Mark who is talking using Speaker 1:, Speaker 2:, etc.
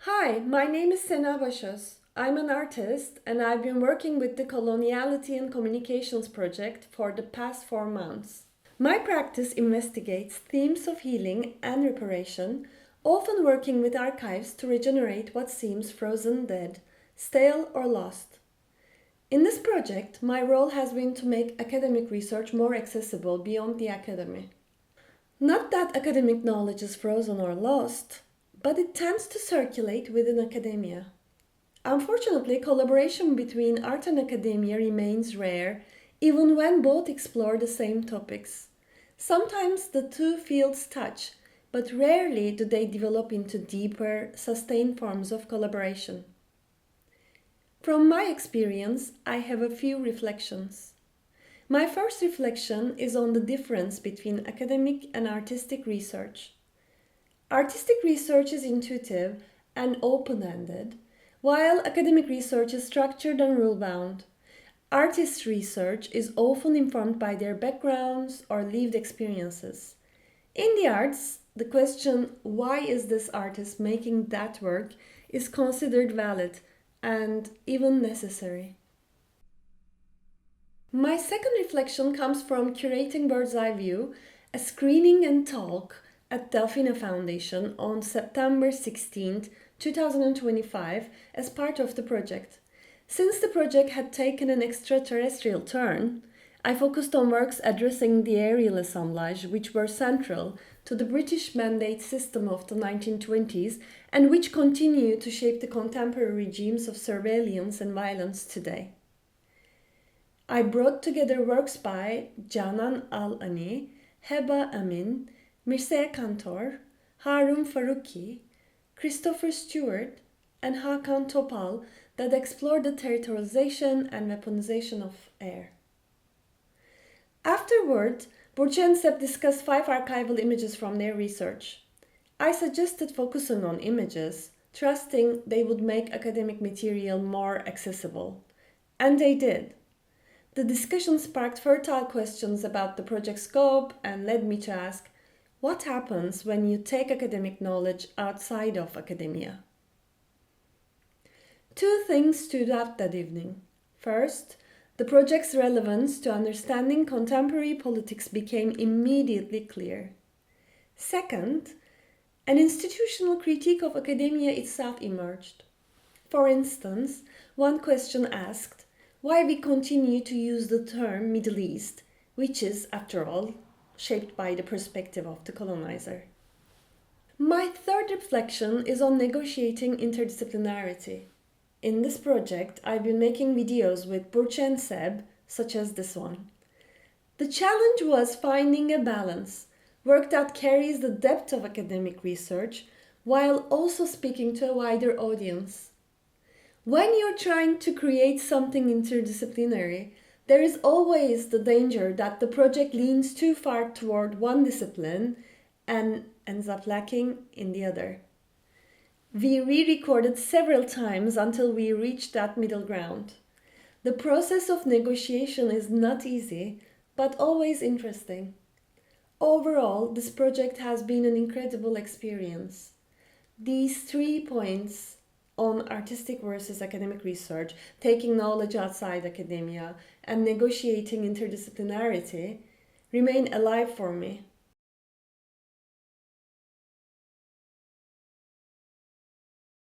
Speaker 1: Hi, my name is Sena Başöz. I'm an artist and I've been working with the Coloniality and Communications project for the past 4 months. My practice investigates themes of healing and reparation, often working with archives to regenerate what seems frozen dead, stale, or lost. In this project, my role has been to make academic research more accessible beyond the academy. Not that academic knowledge is frozen or lost, but it tends to circulate within academia. Unfortunately, collaboration between art and academia remains rare, even when both explore the same topics. Sometimes the two fields touch, but rarely do they develop into deeper, sustained forms of collaboration. From my experience, I have a few reflections. My first reflection is on the difference between academic and artistic research. Artistic research is intuitive and open-ended, while academic research is structured and rule-bound. Artist research is often informed by their backgrounds or lived experiences. In the arts, the question, why is this artist making that work, is considered valid and even necessary. My second reflection comes from Curating Bird's Eye View, a screening and talk at Delfina Foundation on September 16, 2025 as part of the project. Since the project had taken an extraterrestrial turn, I focused on works addressing the aerial assemblage which were central to the British mandate system of the 1920s and which continue to shape the contemporary regimes of surveillance and violence today. I brought together works by Canan Al-Ani, Heba Amin, Mircea Cantor, Harun Faruqi, Christopher Stewart, and Hakan Topal that explore the territorialization and weaponization of air. Afterward, Burcu and Seb discussed 5 archival images from their research. I suggested focusing on images, trusting they would make academic material more accessible. And they did. The discussion sparked fertile questions about the project scope and led me to ask, what happens when you take academic knowledge outside of academia? 2 things stood out that evening. First, the project's relevance to understanding contemporary politics became immediately clear. Second, an institutional critique of academia itself emerged. For instance, one question asked, why we continue to use the term Middle East, which is, after all, shaped by the perspective of the colonizer. My third reflection is on negotiating interdisciplinarity. In this project, I've been making videos with Burcu and Seb, such as this one. The challenge was finding a balance, work that carries the depth of academic research while also speaking to a wider audience. When you're trying to create something interdisciplinary, there is always the danger that the project leans too far toward one discipline and ends up lacking in the other. We re-recorded several times until we reached that middle ground. The process of negotiation is not easy, but always interesting. Overall, this project has been an incredible experience. These 3 points on artistic versus academic research, taking knowledge outside academia, and negotiating interdisciplinarity remain alive for me.